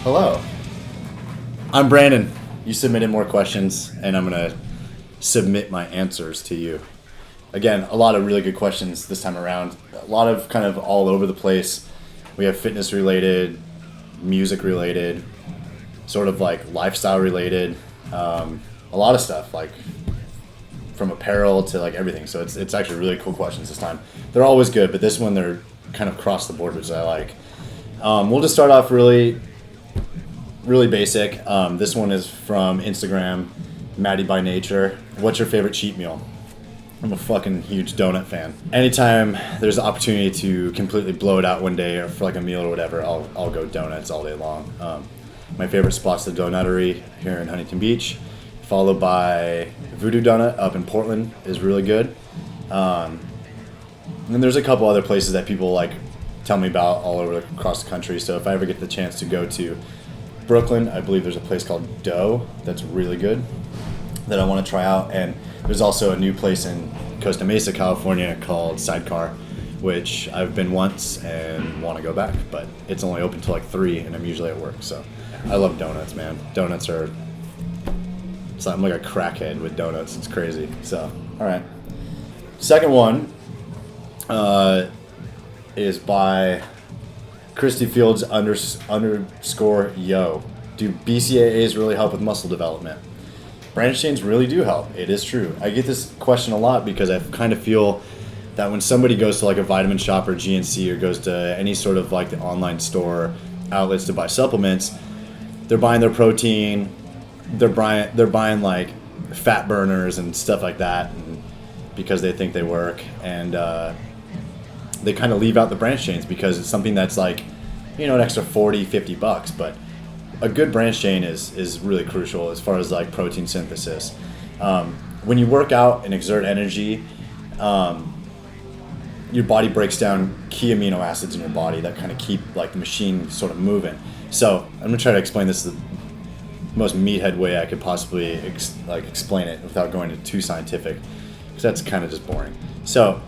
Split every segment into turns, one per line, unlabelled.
Hello. I'm Brandon. You submitted more questions, and I'm going to submit my answers to you. Again, a lot of really good questions this time around. A lot of kind of all over the place. We have fitness related, music related, sort of like lifestyle related, a lot of stuff, like from apparel to like everything. So it's actually really cool questions this time. They're always good, but this one they're kind of across the board, which I like. We'll just start off really basic. This one is from Instagram, Maddie by Nature. What's your favorite cheat meal? I'm a fucking huge donut fan. Anytime there's an opportunity to completely blow it out one day or for like a meal or whatever, I'll go donuts all day long. My favorite spot's the Donuttery here in Huntington Beach, followed by Voodoo Donut up in Portland is really good. And then there's a couple other places that people like tell me about all over across the country. So if I ever get the chance to go to Brooklyn, I believe there's a place called Dough that's really good that I want to try out. And there's also a new place in Costa Mesa, California called Sidecar, which I've been once and want to go back, but it's only open till like 3 and I'm usually at work. So I love donuts, man. Donuts are, I'm like a crackhead with donuts. It's crazy. So, all right. Second one is by Christy Fields underscore yo. Do BCAAs really help with muscle development? Branch chains really do help. It is true. I get this question a lot because I kind of feel that when somebody goes to like a vitamin shop or GNC or goes to any sort of like the online store outlets to buy supplements, they're buying their protein, they're buying like fat burners and stuff like that, and because they think they work, and they kind of leave out the branch chains because it's something that's like, an extra $40-$50, but a good branch chain is really crucial as far as like protein synthesis. When you work out and exert energy, your body breaks down key amino acids in your body that kind of keep like the machine sort of moving. So I'm gonna try to explain this the most meathead way I could possibly explain it without going too scientific, because that's kind of just boring. So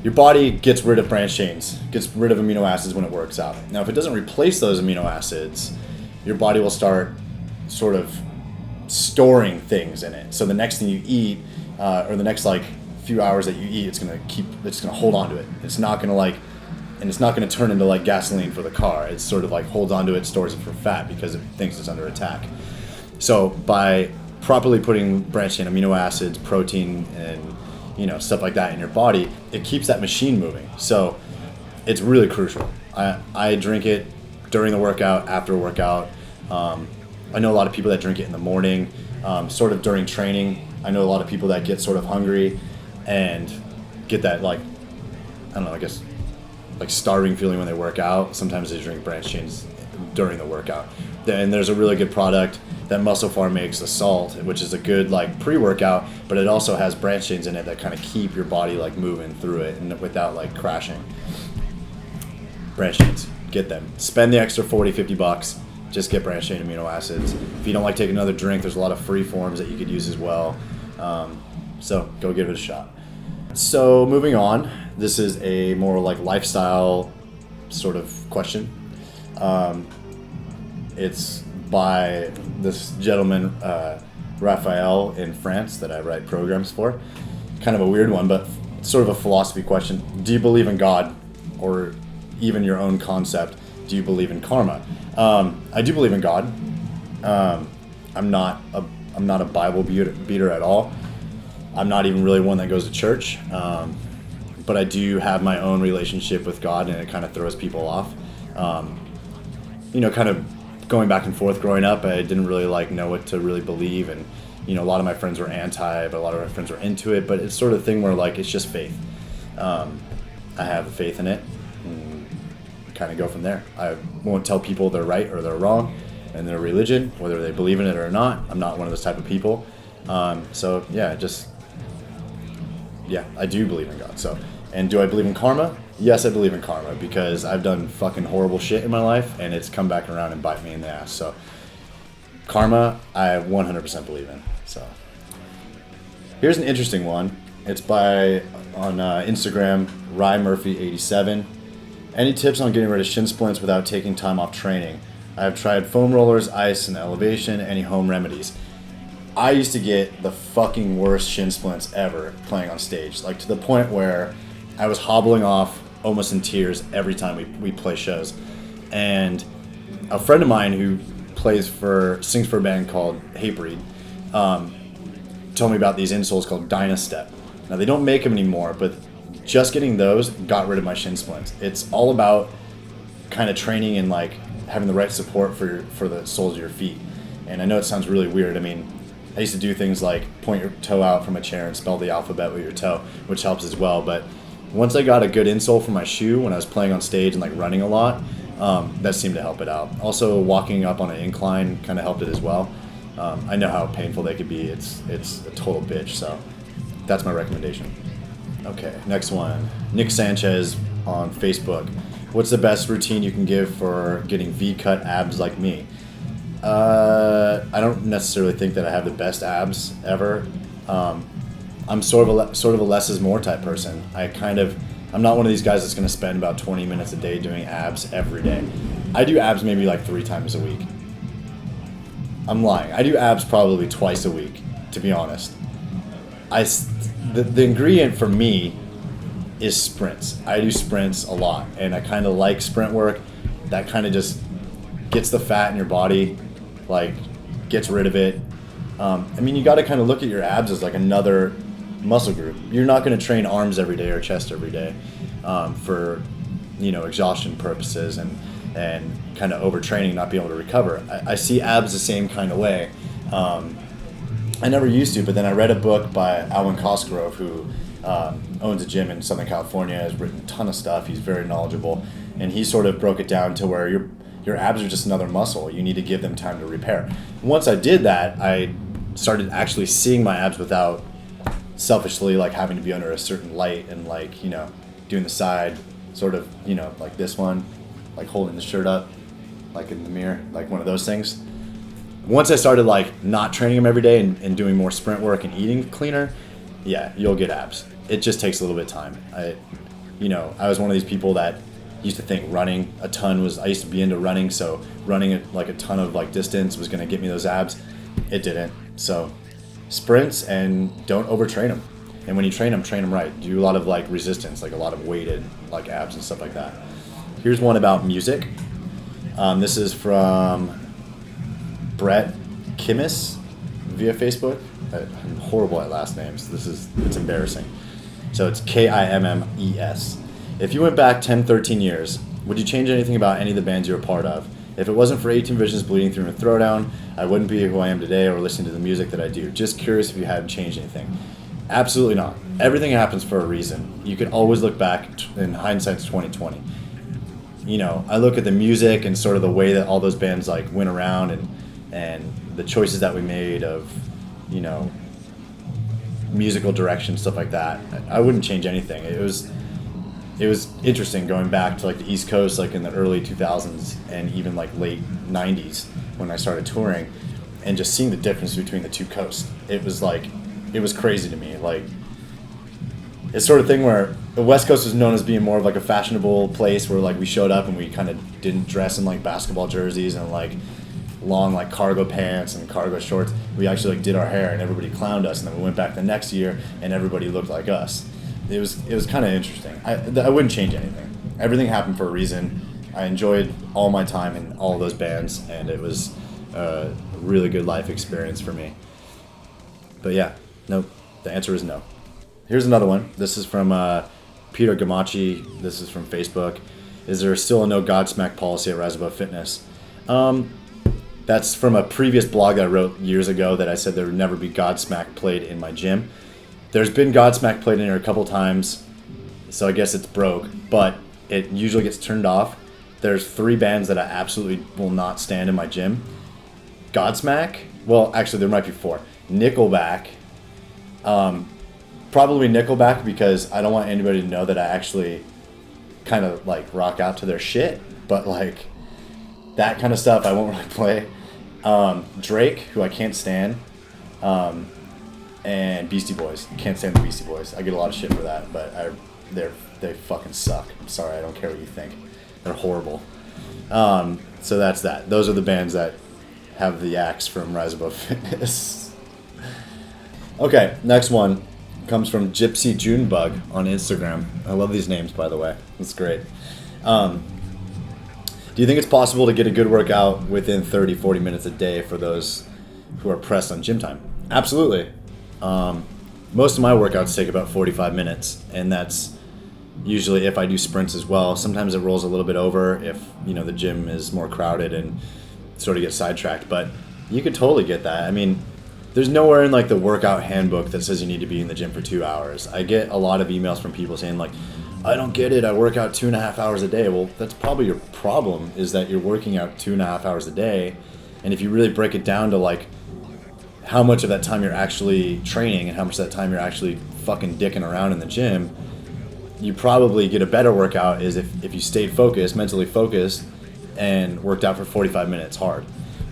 your body gets rid of branch chains, gets rid of amino acids when it works out. Now, if it doesn't replace those amino acids, your body will start sort of storing things in it. So the next thing you eat, or the next like few hours that you eat, it's gonna hold on to it. It's not gonna turn into like gasoline for the car. It's sort of like holds on to it, stores it for fat because it thinks it's under attack. So by properly putting branch chain amino acids, protein, and stuff like that in your body, it keeps that machine moving. So it's really crucial. I drink it during the workout, after a workout. I know a lot of people that drink it in the morning, sort of during training. I know a lot of people that get sort of hungry and get that like, I don't know, I guess like starving feeling when they work out. Sometimes they drink branch chains during the workout. And there's a really good product that Muscle Farm makes, the Salt, which is a good like pre-workout, but it also has branch chains in it that kind of keep your body like moving through it and without like crashing. Branch chains, get them. Spend the extra $40-$50. Just get branch chain amino acids. If you don't like taking another drink, there's a lot of free forms that you could use as well. So go give it a shot. So moving on, this is a more like lifestyle sort of question. It's by this gentleman, Raphael, in France, that I write programs for. Kind of a weird one, but sort of a philosophy question. Do you believe in God, or even your own concept? Do you believe in karma? I do believe in God. I'm not a Bible beater at all. I'm not even really one that goes to church. But I do have my own relationship with God, and it kind of throws people off. Kind of going back and forth growing up, I didn't really like know what to really believe, and a lot of my friends were anti, but a lot of my friends were into it. But it's sort of thing where like it's just faith. I have faith in it, and kind of go from there. I won't tell people they're right or they're wrong in their religion, whether they believe in it or not. I'm not one of those type of people. So I do believe in God. So, and do I believe in karma? Yes, I believe in karma, because I've done fucking horrible shit in my life and it's come back around and bite me in the ass. So karma, I 100% believe in. So here's an interesting one. It's on Instagram, RyMurphy87. Any tips on getting rid of shin splints without taking time off training? I've tried foam rollers, ice, and elevation. Any home remedies? I used to get the fucking worst shin splints ever playing on stage, like to the point where I was hobbling off almost in tears every time we play shows. And a friend of mine who sings for a band called Hatebreed, told me about these insoles called Dynastep. Now they don't make them anymore, but just getting those got rid of my shin splints. It's all about kind of training and like having the right support for the soles of your feet. And I know it sounds really weird. I mean, I used to do things like point your toe out from a chair and spell the alphabet with your toe, which helps as well. But once I got a good insole for my shoe when I was playing on stage and like running a lot, that seemed to help it out. Also, walking up on an incline kind of helped it as well. I know how painful they could be. It's a total bitch. So that's my recommendation. Okay, next one. Nick Sanchez on Facebook. What's the best routine you can give for getting V-cut abs like me? I don't necessarily think that I have the best abs ever. I'm sort of a less is more type person. I'm not one of these guys that's going to spend about 20 minutes a day doing abs every day. I do abs maybe like 3 times a week. I'm lying. I do abs probably twice a week, to be honest. The ingredient for me is sprints. I do sprints a lot, and I kind of like sprint work. That kind of just gets the fat in your body, like gets rid of it. I mean, you got to kind of look at your abs as like another muscle group. You're not going to train arms every day or chest every day for exhaustion purposes and kind of overtraining, not being able to recover. I see abs the same kind of way. I never used to, but then I read a book by Alwyn Cosgrove, who owns a gym in Southern California, has written a ton of stuff. He's very knowledgeable, and he sort of broke it down to where your abs are just another muscle. You need to give them time to repair. Once I did that, I started actually seeing my abs without selfishly like having to be under a certain light and like doing the side sort of like this one, like holding the shirt up like in the mirror, like one of those things. Once I started like not training them every day and doing more sprint work and eating cleaner, yeah, you'll get abs. It just takes a little bit of time. I was one of these people that used to think running a ton I used to be into running, so running like a ton of like distance was going to get me those abs. It didn't. So sprints, and don't overtrain them. And when you train them right. Do a lot of like resistance, like a lot of weighted like abs and stuff like that. Here's one about music. This is from Brett Kimmis via Facebook. I'm horrible at last names. It's embarrassing. So it's Kimmes. If you went back 10, 13 years, would you change anything about any of the bands you were part of? If it wasn't for 18 Visions, Bleeding Through, and Throwdown, I wouldn't be who I am today or listening to the music that I do. Just curious if you hadn't changed anything. Absolutely not. Everything happens for a reason. You can always look back, in hindsight's 2020. I look at the music and sort of the way that all those bands like went around and the choices that we made of, musical direction, stuff like that. I wouldn't change anything. It was interesting going back to like the East Coast, like in the early 2000s and even like late 90s when I started touring, and just seeing the difference between the two coasts. It was crazy to me. Like, it's sort of thing where the West Coast was known as being more of like a fashionable place where like we showed up and we kind of didn't dress in like basketball jerseys and like long like cargo pants and cargo shorts. We actually like did our hair and everybody clowned us, and then we went back the next year and everybody looked like us. It was kind of interesting. I wouldn't change anything. Everything happened for a reason. I enjoyed all my time in all of those bands, and it was a really good life experience for me. But yeah, no, the answer is no. Here's another one. This is from Peter Gamachi. This is from Facebook. Is there still a no Godsmack policy at Rise Above Fitness? That's from a previous blog that I wrote years ago that I said there would never be Godsmack played in my gym. There's been Godsmack played in here a couple times, so I guess it's broke, but it usually gets turned off. There's 3 bands that I absolutely will not stand in my gym. Godsmack, well, actually there might be 4. Nickelback, probably Nickelback because I don't want anybody to know that I actually kind of like rock out to their shit, but like that kind of stuff I won't really play. Drake, who I can't stand, and Beastie Boys. Can't stand the Beastie Boys. I get a lot of shit for that, but they fucking suck. I'm sorry, I don't care what you think. They're horrible. So that's that. Those are the bands that have the axe from Rise Above Fitness. Okay, next one comes from Gypsy Junebug on Instagram. I love these names, by the way. It's great. Do you think it's possible to get a good workout within 30, 40 minutes a day for those who are pressed on gym time? Absolutely. Most of my workouts take about 45 minutes, and that's usually if I do sprints as well. Sometimes it rolls a little bit over if, the gym is more crowded and sort of get sidetracked, but you could totally get that. I mean, there's nowhere in like the workout handbook that says you need to be in the gym for 2 hours. I get a lot of emails from people saying like, I don't get it, I work out 2.5 hours a day. Well, that's probably your problem, is that you're working out 2.5 hours a day. And if you really break it down to like how much of that time you're actually training and how much of that time you're actually fucking dicking around in the gym, you probably get a better workout is if you stayed focused, mentally focused, and worked out for 45 minutes hard.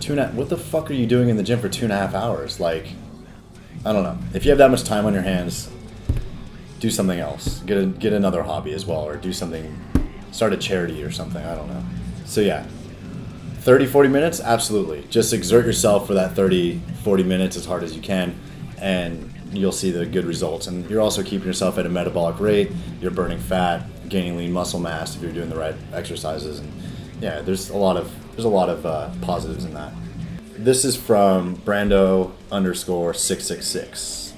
What the fuck are you doing in the gym for 2.5 hours? Like, I don't know. If you have that much time on your hands, do something else. Get another hobby as well, or do something, start a charity or something, I don't know. So yeah, 30, 40 minutes, absolutely. Just exert yourself for that 30, 40 minutes as hard as you can, and you'll see the good results. And you're also keeping yourself at a metabolic rate, you're burning fat, gaining lean muscle mass if you're doing the right exercises. And yeah, there's a lot of positives in that. This is from Brando_666.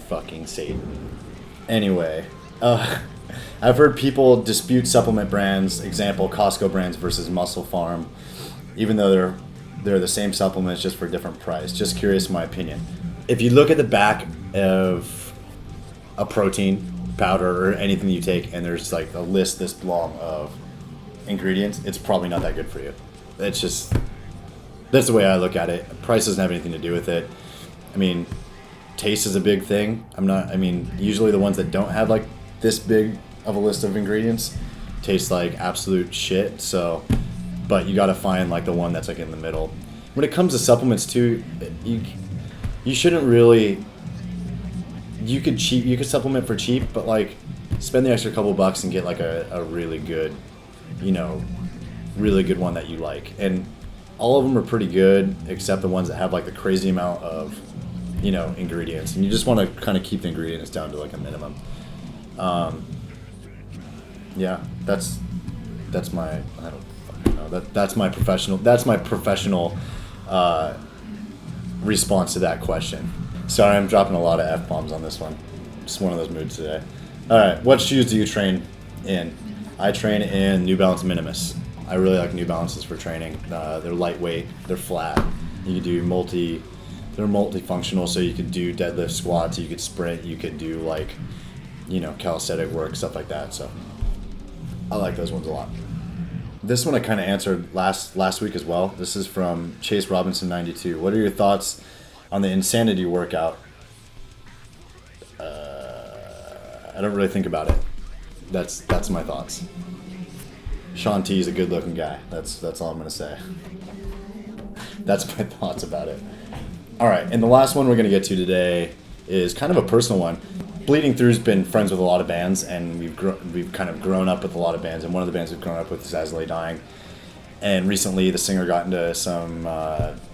Fucking Satan. Anyway, I've heard people dispute supplement brands, example Costco brands versus Muscle Farm, even though they're the same supplements just for a different price. Just curious, my opinion. If you look at the back of a protein powder or anything you take, and there's like a list this long of ingredients, it's probably not that good for you. It's just, that's the way I look at it. Price doesn't have anything to do with it. I mean, taste is a big thing. Usually the ones that don't have like this big of a list of ingredients taste like absolute shit. So, but you got to find like the one that's like in the middle. When it comes to supplements too, you shouldn't really. You could supplement for cheap, but like spend the extra couple bucks and get like a really good, really good one that you like. And all of them are pretty good except the ones that have like the crazy amount of ingredients, and you just want to kind of keep the ingredients down to like a minimum. Yeah, that's my, I don't fucking know, that's my professional response to that question. Sorry, I'm dropping a lot of F-bombs on this one. Just one of those moods today. All right, what shoes do you train in? I train in New Balance Minimus. I really like New Balances for training. They're lightweight, they're flat. You can do they're multifunctional, so you could do deadlift, squats, you could sprint, you could do like, calisthenic work, stuff like that. So I like those ones a lot. This one I kind of answered last week as well. This is from Chase Robinson 92. What are your thoughts on the Insanity workout? I don't really think about it. That's my thoughts. Sean T is a good looking guy. That's all I'm gonna say. That's my thoughts about it. All right, and the last one we're gonna get to today is kind of a personal one. Bleeding Through's been friends with a lot of bands, and we've kind of grown up with a lot of bands, and one of the bands we've grown up with is As Lay Dying. And recently the singer got into some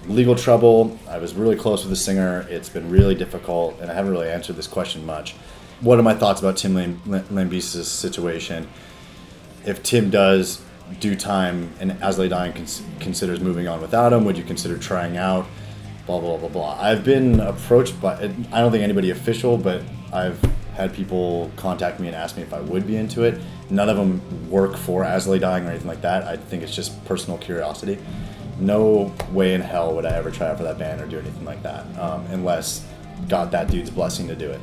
legal trouble. I was really close with the singer. It's been really difficult, and I haven't really answered this question much. What are my thoughts about Tim Lambesis' situation? If Tim does do time and As Lay Dying considers moving on without him, would you consider trying out? Blah, blah, blah, blah. I've been approached by, I don't think anybody official, but I've had people contact me and ask me if I would be into it. None of them work for As Lay Dying or anything like that. I think it's just personal curiosity. No way in hell would I ever try out for that band or do anything like that, unless got that dude's blessing to do it.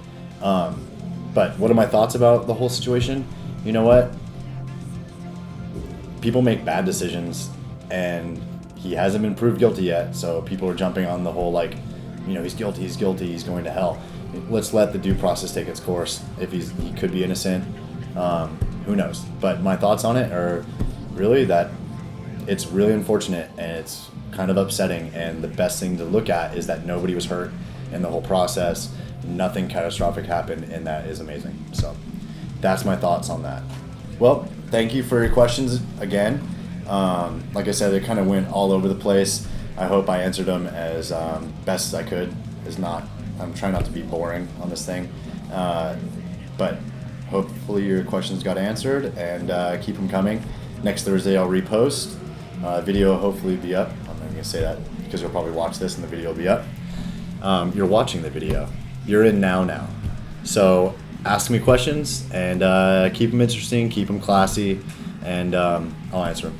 But what are my thoughts about the whole situation? You know what? People make bad decisions, and he hasn't been proved guilty yet, so people are jumping on the whole like, he's guilty, he's going to hell. Let's let the due process take its course. If he could be innocent, who knows? But my thoughts on it are really that it's really unfortunate and it's kind of upsetting, and the best thing to look at is that nobody was hurt in the whole process. Nothing catastrophic happened, and that is amazing. So that's my thoughts on that. Well, thank you for your questions again. Like I said, it kind of went all over the place. I hope I answered them as best as I could. I'm trying not to be boring on this thing, but hopefully your questions got answered, and keep them coming. Next Thursday I'll repost. Video will hopefully be up. I'm not going to say that because you'll probably watch this and the video will be up. You're watching the video. You're in now. So ask me questions and keep them interesting, keep them classy, and I'll answer them.